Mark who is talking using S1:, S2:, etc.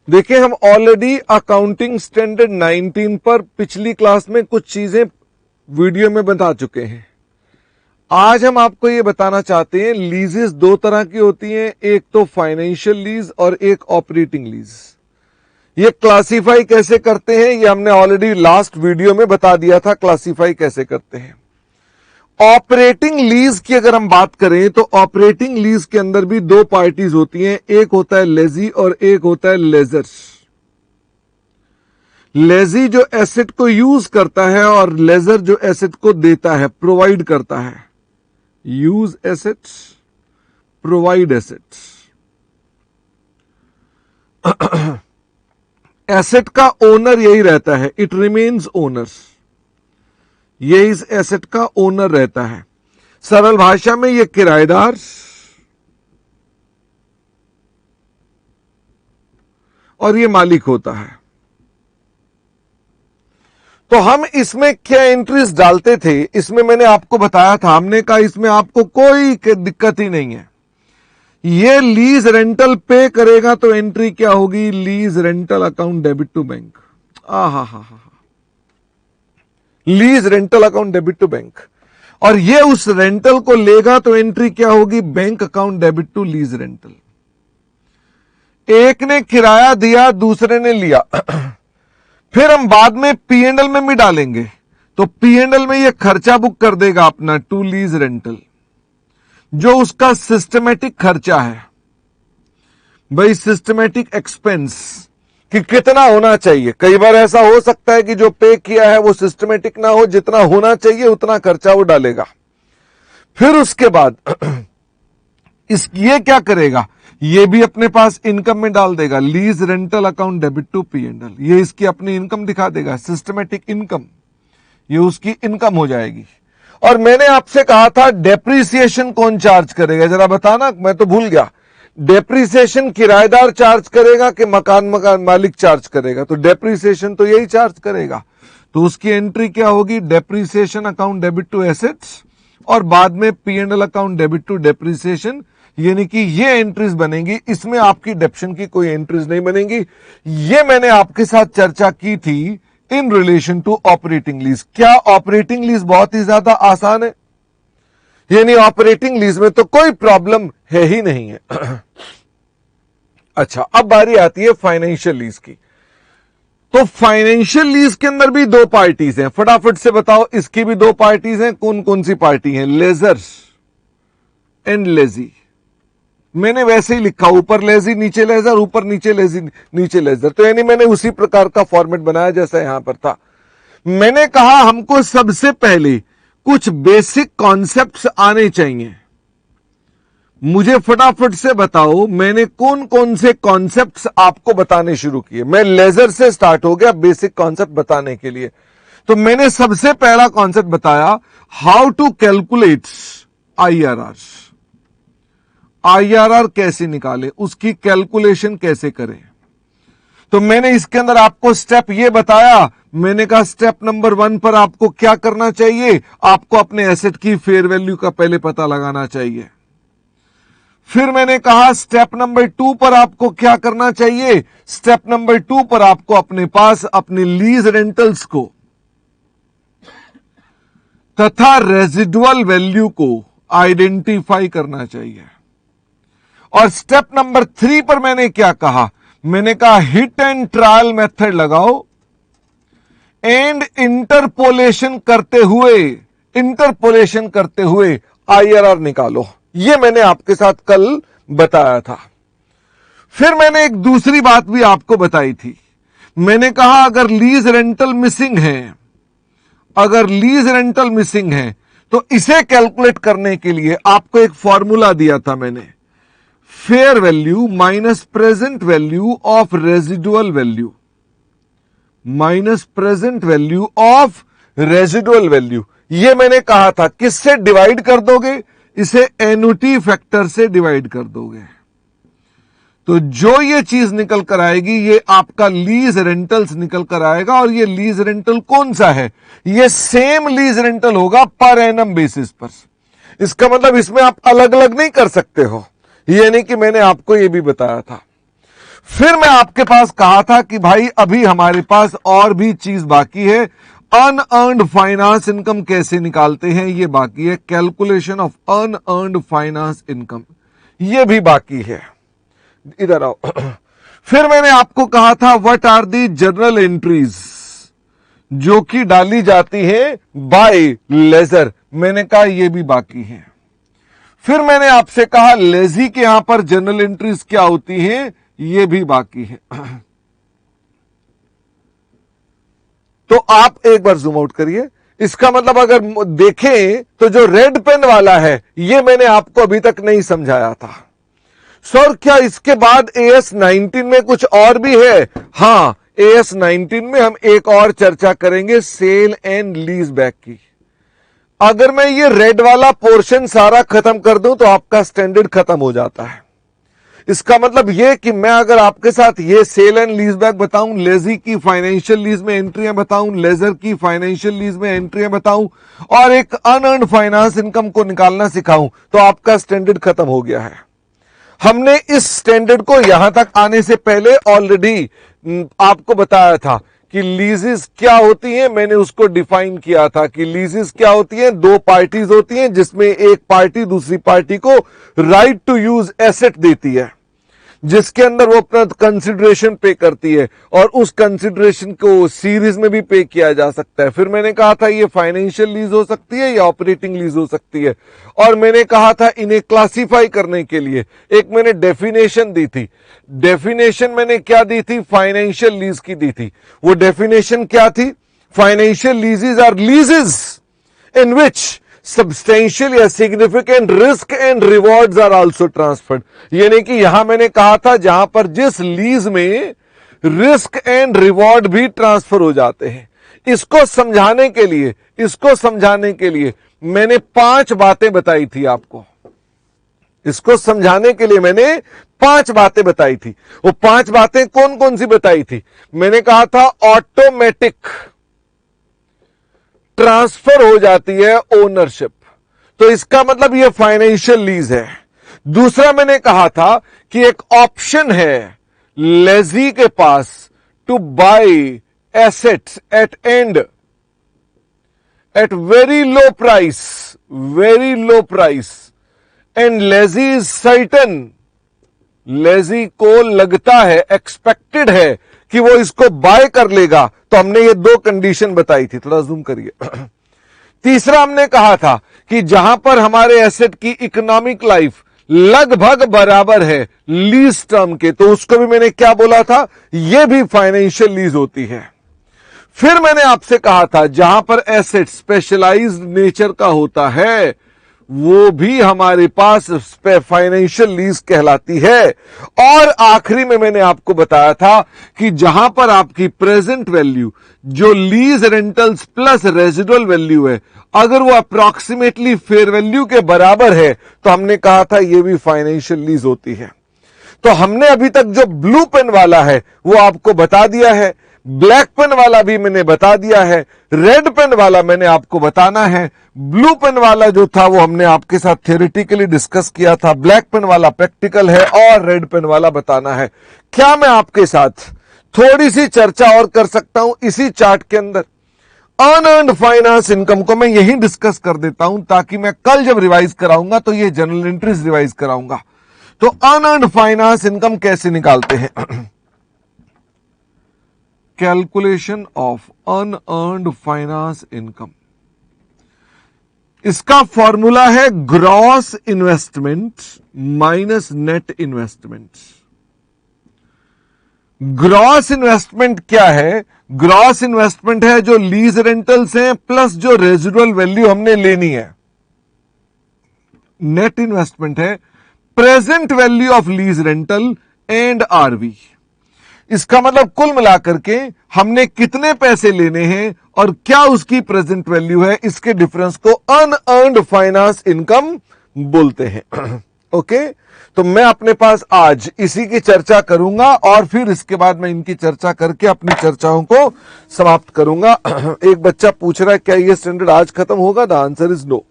S1: देखिए, हम already accounting standard 19 पर पिछली क्लास में कुछ चीजें वीडियो में बता चुके हैं। आज हम आपको ये बताना चाहते हैं, लीजेस दो तरह की होती हैं, एक तो फाइनेंशियल लीज और एक ऑपरेटिंग लीज। ये क्लासिफाई कैसे करते हैं ये हमने ऑलरेडी लास्ट वीडियो में बता दिया था, क्लासिफाई कैसे करते हैं। ऑपरेटिंग लीज की अगर हम बात करें तो ऑपरेटिंग लीज के अंदर भी दो पार्टीज होती हैं, एक होता है लेजी और एक होता है लेजर। लेजी जो एसेट को यूज करता है और लेजर जो एसेट को देता है, प्रोवाइड करता है। Use assets, provide assets. Asset का ओनर यही रहता है, इट रिमेन्स ओनर्स। ये इस एसेट का ओनर रहता है। सरल भाषा में ये किराएदार और ये मालिक होता है। तो हम इसमें क्या एंट्रीज डालते थे, इसमें मैंने आपको बताया था, हमने कहा इसमें आपको कोई दिक्कत ही नहीं है। ये लीज रेंटल पे करेगा तो एंट्री क्या होगी, lease rental account debit to bank. Lease rental account debit to bank. और ये उस रेंटल को लेगा तो एंट्री क्या होगी, bank account debit to lease rental. एक ने किराया दिया, दूसरे ने लिया। फिर हम बाद में P&L में भी डालेंगे, तो P&L में ये खर्चा बुक कर देगा अपना टू लीज रेंटल, जो उसका सिस्टमेटिक खर्चा है। भाई सिस्टमेटिक एक्सपेंस कि कितना होना चाहिए। कई बार ऐसा हो सकता है कि जो पे किया है वो सिस्टमेटिक ना हो, जितना होना चाहिए उतना खर्चा वो डालेगा। फिर उसके बाद ये क्या करेगा, ये भी अपने पास इनकम में डाल देगा, lease rental account debit to P&L। ये इसकी अपनी इनकम दिखा देगा, सिस्टमेटिक इनकम, ये उसकी इनकम हो जाएगी। और मैंने आपसे कहा था डेप्रीसिएशन कौन चार्ज करेगा, जरा बताना, मैं तो भूल गया। डेप्रीसिएशन किराएदार चार्ज करेगा कि मकान मालिक चार्ज करेगा, तो डेप्रीसिएशन तो यही चार्ज करेगा। तो उसकी एंट्री क्या होगी, depreciation account debit to assets और बाद में P&L account debit to depreciation, यानी कि ये एंट्रीज बनेंगी। इसमें आपकी डेप्शन की कोई एंट्रीज नहीं बनेंगी। ये मैंने आपके साथ चर्चा की थी in relation to operating lease. क्या ऑपरेटिंग लीज बहुत ही ज्यादा आसान है, यानी ऑपरेटिंग लीज में तो कोई प्रॉब्लम है ही नहीं है। अच्छा, अब बारी आती है फाइनेंशियल लीज की। तो फाइनेंशियल लीज के अंदर भी दो पार्टीज हैं, फटाफट से बताओ, इसकी भी दो पार्टीज हैं। कौन कौन सी पार्टी हैं, लेजर एंड लेजी। मैंने वैसे ही लिखा, ऊपर लेजी नीचे लेजर, ऊपर नीचे लेजी नीचे लेजर, तो यानी मैंने उसी प्रकार का फॉर्मेट बनाया जैसा यहां पर था। मैंने कहा हमको सबसे पहले कुछ बेसिक कॉन्सेप्ट्स आने चाहिए। मुझे फटाफट से बताओ मैंने कौन कौन से कॉन्सेप्ट्स आपको बताने शुरू किए। मैं लेजर से स्टार्ट हो गया बेसिक कॉन्सेप्ट बताने के लिए। तो मैंने सबसे पहला कॉन्सेप्ट बताया, how to calculate IRR। IRR कैसे निकाले, उसकी कैलकुलेशन कैसे करें। तो मैंने इसके अंदर आपको स्टेप ये बताया। मैंने कहा स्टेप नंबर 1 पर आपको क्या करना चाहिए, आपको अपने एसेट की फेयर वैल्यू का पहले पता लगाना चाहिए। फिर मैंने कहा स्टेप नंबर 2 पर आपको क्या करना चाहिए, स्टेप नंबर 2 पर आपको अपने पास अपने लीज रेंटल्स को तथा रेजिडुअल वैल्यू को आइडेंटिफाई करना चाहिए। और स्टेप नंबर 3 पर मैंने क्या कहा, मैंने कहा हिट एंड ट्रायल मेथड लगाओ एंड इंटरपोलेशन करते हुए IRR निकालो। ये मैंने आपके साथ कल बताया था। फिर मैंने एक दूसरी बात भी आपको बताई थी। मैंने कहा अगर लीज रेंटल मिसिंग है तो इसे कैलकुलेट करने के लिए आपको एक फॉर्मूला दिया था मैंने, fair value minus present value of residual value, minus present value of residual value. ये मैंने कहा था किससे डिवाइड कर दोगे, इसे एन्युटी फैक्टर से डिवाइड कर दोगे। तो जो ये चीज निकल कर आएगी ये आपका लीज रेंटल्स निकल कर आएगा। और ये लीज रेंटल कौन सा है, ये सेम लीज रेंटल होगा पर एनम बेसिस पर। इसका मतलब इसमें आप अलग अलग नहीं कर सकते हो, यानी कि मैंने आपको ये भी बताया था। फिर मैं आपके पास कहा था कि भाई अभी हमारे पास और भी चीज बाकी है, अनअर्न्ड फाइनेंस इनकम कैसे निकालते हैं ये बाकी है, calculation of unearned finance income ये भी बाकी है। इधर आओ। फिर मैंने आपको कहा था what are the journal entries जो कि डाली जाती है बाय लेजर, मैंने कहा ये भी बाकी है। फिर मैंने आपसे कहा लेजी के यहां पर जर्नल एंट्रीज क्या होती हैं, ये भी बाकी है। तो आप एक बार जूम आउट करिए, इसका मतलब अगर देखें तो जो रेड पेन वाला है ये मैंने आपको अभी तक नहीं समझाया था। सर क्या इसके बाद AS 19 में कुछ और भी है? हां, AS 19 में हम एक और चर्चा करेंगे सेल एंड लीज बैक की। अगर मैं ये रेड वाला पोर्शन सारा खत्म कर दूं तो आपका स्टैंडर्ड खत्म हो जाता है। इसका मतलब ये कि मैं अगर आपके साथ ये सेल एंड लीज बैक बताऊं, लेजी की फाइनेंशियल लीज में एंट्रियां बताऊं, लेजर की फाइनेंशियल लीज में एंट्रियां बताऊं और एक अनअर्न्ड फाइनेंस इनकम को निकालना सिखाऊं तो आपका स्टैंडर्ड खत्म हो गया है। हमने इस स्टैंडर्ड को यहां तक आने से पहले ऑलरेडी आपको बताया था कि लीजेस क्या होती हैं, मैंने उसको डिफाइन किया था कि लीजेस क्या होती हैं, दो पार्टीज होती हैं जिसमें एक पार्टी दूसरी पार्टी को राइट टू यूज एसेट देती है, जिसके अंदर वो अपना कंसिडरेशन पे करती है और उस कंसिडरेशन को सीरीज में भी पे किया जा सकता है। फिर मैंने कहा था ये फाइनेंशियल लीज हो सकती है या ऑपरेटिंग लीज हो सकती है, और मैंने कहा था इन्हें क्लासिफाई करने के लिए एक मैंने डेफिनेशन दी थी। डेफिनेशन मैंने क्या दी थी? फाइनेंशियल लीज की दी थी। वो डेफिनेशन क्या थी? Financial leases are leases in which substantial या significant risk and rewards are also transferred। यानी कि यहां मैंने कहा था जहां पर जिस लीज में रिस्क एंड रिवॉर्ड भी ट्रांसफर हो जाते हैं। इसको समझाने के लिए मैंने 5 बातें बताई थी आपको। इसको समझाने के लिए मैंने 5 बातें बताई थी। वो 5 बातें कौन कौन सी बताई थी? मैंने कहा था ऑटोमेटिक ट्रांसफर हो जाती है ओनरशिप, तो इसका मतलब ये फाइनेंशियल लीज है। दूसरा मैंने कहा था कि एक ऑप्शन है लेजी के पास to buy assets at and at very low price and lazy is certain, lazy को लगता है, एक्सपेक्टेड है कि वो इसको बाय कर लेगा। तो हमने ये 2 कंडीशन बताई थी, थोड़ा जूम करिए। तीसरा हमने कहा था कि जहां पर हमारे एसेट की इकोनॉमिक लाइफ लगभग बराबर है लीज टर्म के, तो उसको भी मैंने क्या बोला था? ये भी फाइनेंशियल लीज होती है। फिर मैंने आपसे कहा था जहां पर एसेट स्पेशलाइज्ड नेचर का होता है वो भी हमारे पास फाइनेंशियल लीज कहलाती है। और आखिरी में मैंने आपको बताया था कि जहां पर आपकी प्रेजेंट वैल्यू जो lease rentals plus residual value है, अगर वो अप्रॉक्सीमेटली फेयर वैल्यू के बराबर है तो हमने कहा था ये भी फाइनेंशियल लीज होती है। तो हमने अभी तक जो ब्लू पेन वाला है वो आपको बता दिया है, ब्लैक पेन वाला भी मैंने बता दिया है, रेड पेन वाला मैंने आपको बताना है। ब्लू पेन वाला जो था वो हमने आपके साथ थ्योरेटिकली डिस्कस किया था, ब्लैक पेन वाला प्रैक्टिकल है और रेड पेन वाला बताना है। क्या मैं आपके साथ थोड़ी सी चर्चा और कर सकता हूं इसी चार्ट के अंदर? अनअर्न्ड फाइनेंस इनकम को मैं यही डिस्कस कर देता हूं ताकि मैं कल जब रिवाइज कराऊंगा तो ये जनरल एंट्रीज रिवाइज कराऊंगा। तो अनअर्न्ड फाइनेंस इनकम कैसे निकालते हैं? Calculation of unearned finance income, इसका फॉर्मूला है gross investment minus net investment. Gross investment क्या है? ग्रॉस इन्वेस्टमेंट है जो लीज रेंटल्स हैं प्लस जो रेजिडुअल वैल्यू हमने लेनी है। नेट इन्वेस्टमेंट है present value of lease rental and RV. इसका मतलब कुल मिलाकर के हमने कितने पैसे लेने हैं और क्या उसकी प्रेजेंट वैल्यू है, इसके डिफरेंस को अनअर्न्ड फाइनेंस इनकम बोलते हैं। ओके, तो मैं अपने पास आज इसी की चर्चा करूंगा और फिर इसके बाद मैं इनकी चर्चा करके अपनी चर्चाओं को समाप्त करूंगा। एक बच्चा पूछ रहा है क्या ये स्टैंडर्ड आज खत्म होगा? The answer is no.